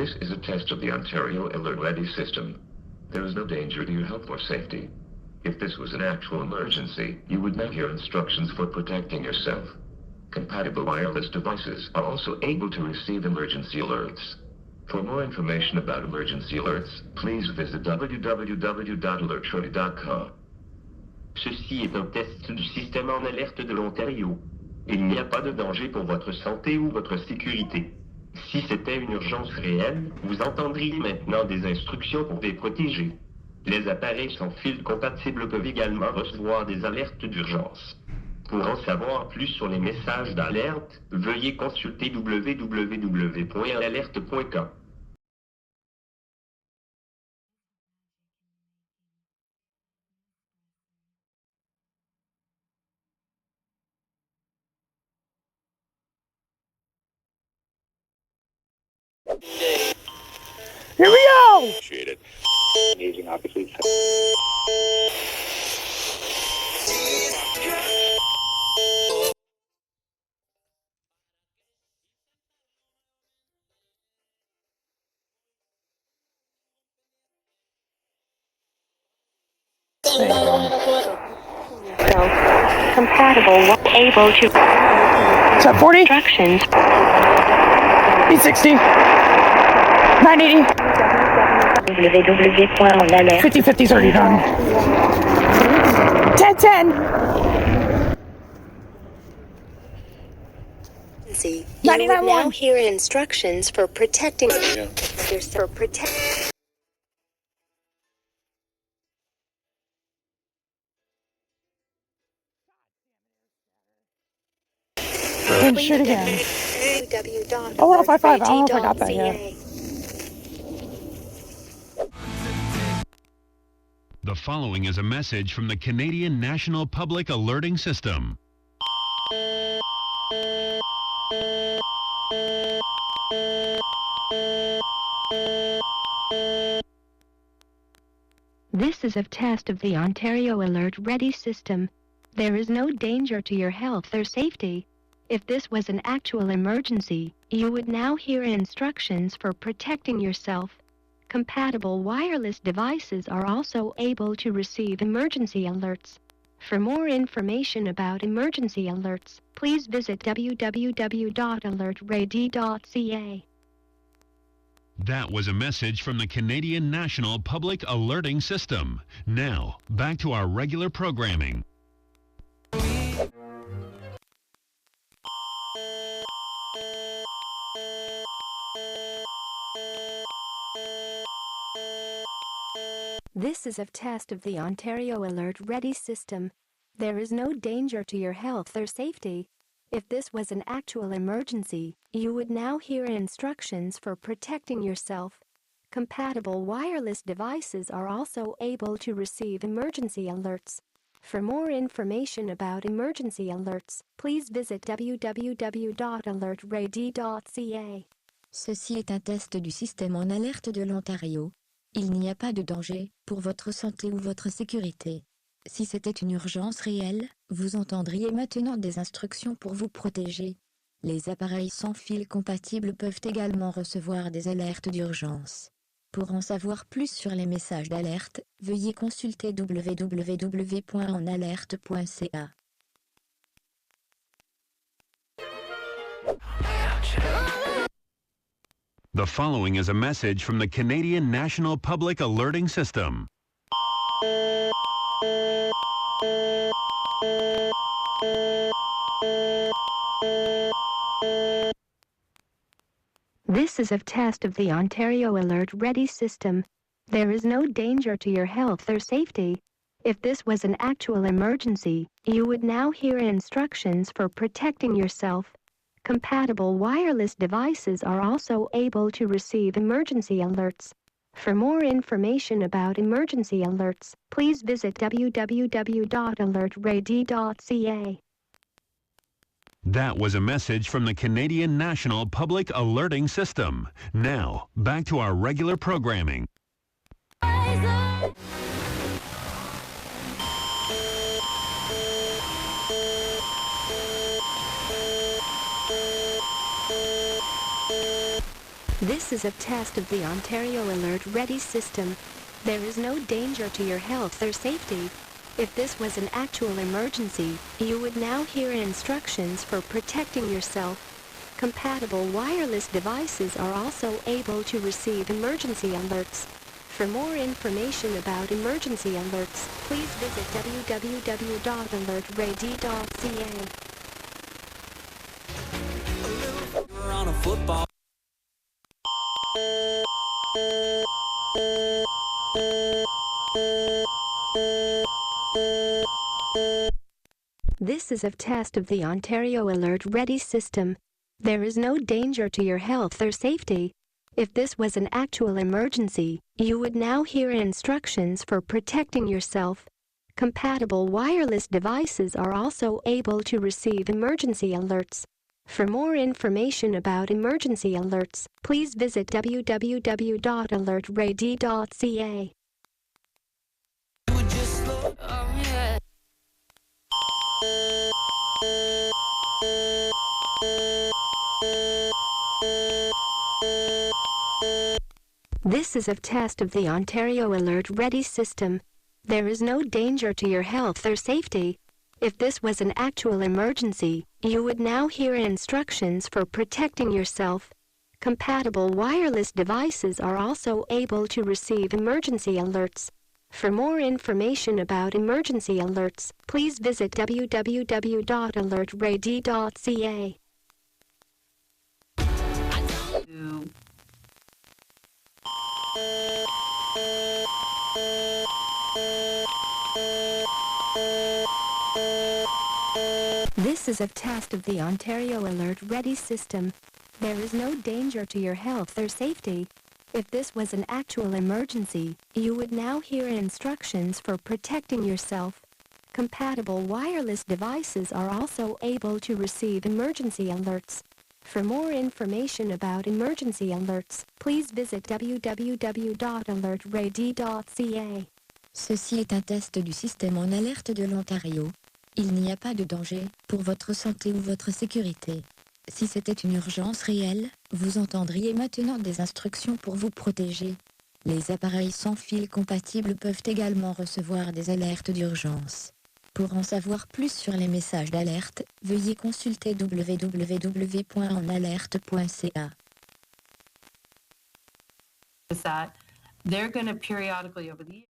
This is a test of the Ontario Alert Ready system. There is no danger to your health or safety. If this was an actual emergency, you would now hear instructions for protecting yourself. Compatible wireless devices are also able to receive emergency alerts. For more information about emergency alerts, please visit www.alertready.com. Ceci est un test du système en alerte de l'Ontario. Il n'y a pas de danger pour votre santé ou votre sécurité. Si c'était une urgence réelle, vous entendriez maintenant des instructions pour les protéger. Les appareils sans fil compatibles peuvent également recevoir des alertes d'urgence. Pour en savoir plus sur les messages d'alerte, veuillez consulter www.alerte.com. Here we go! Appreciate it. Using obviously. Compatible, able to. Is that 40? Instructions. B60. 980. www.onalerte. 50-50's already done. 10-10. You 99-1. will now hear instructions for protecting Yeah. for protect. Didn't shoot again. www.alertready.ca. Oh, 1055. I don't know if I got that yet. The following is a message from the Canadian National Public Alerting System. This is a test of the Ontario Alert Ready system. There is no danger to your health or safety. If this was an actual emergency, you would now hear instructions for protecting yourself. Compatible wireless devices are also able to receive emergency alerts. For more information about emergency alerts, please visit www.alertready.ca. That was a message from the Canadian National Public Alerting System. Now, back to our regular programming. This is a test of the Ontario Alert Ready system. There is no danger to your health or safety. If this was an actual emergency, you would now hear instructions for protecting yourself. Compatible wireless devices are also able to receive emergency alerts. For more information about emergency alerts, please visit www.alertready.ca. Ceci est un test du système en alerte de l'Ontario. Il n'y a pas de danger pour votre santé ou votre sécurité. Si c'était une urgence réelle, vous entendriez maintenant des instructions pour vous protéger. Les appareils sans fil compatibles peuvent également recevoir des alertes d'urgence. Pour en savoir plus sur les messages d'alerte, veuillez consulter www.onalerte.ca. The following is a message from the Canadian National Public Alerting System. This is a test of the Ontario Alert Ready system. There is no danger to your health or safety. If this was an actual emergency, you would now hear instructions for protecting yourself. Compatible wireless devices are also able to receive emergency alerts. For more information about emergency alerts, please visit www.alertready.ca. That was a message from the Canadian National Public Alerting System. Now, back to our regular programming. This is a test of the Ontario Alert Ready system. There is no danger to your health or safety. If this was an actual emergency, you would now hear instructions for protecting yourself. Compatible wireless devices are also able to receive emergency alerts. For more information about emergency alerts, please visit www.alertready.ca. On a football. This is a test of the Ontario Alert Ready system. There is no danger to your health or safety. If this was an actual emergency, you would now hear instructions for protecting yourself. Compatible wireless devices are also able to receive emergency alerts. For more information about emergency alerts, please visit www.alertready.ca. This is a test of the Ontario Alert Ready system. There is no danger to your health or safety. If this was an actual emergency, you would now hear instructions for protecting yourself. Compatible wireless devices are also able to receive emergency alerts. For more information about emergency alerts, please visit www.alertready.ca. This is a test of the Ontario Alert Ready system. There is no danger to your health or safety. If this was an actual emergency, you would now hear instructions for protecting yourself. Compatible wireless devices are also able to receive emergency alerts. For more information about emergency alerts, please visit www.alertready.ca. Ceci est un test du système en alerte de l'Ontario. Il n'y a pas de danger pour votre santé ou votre sécurité. Si c'était une urgence réelle, vous entendriez maintenant des instructions pour vous protéger. Les appareils sans fil compatibles peuvent également recevoir des alertes d'urgence. Pour en savoir plus sur les messages d'alerte, veuillez consulter www.enalerte.ca. Is that they're going to periodically over the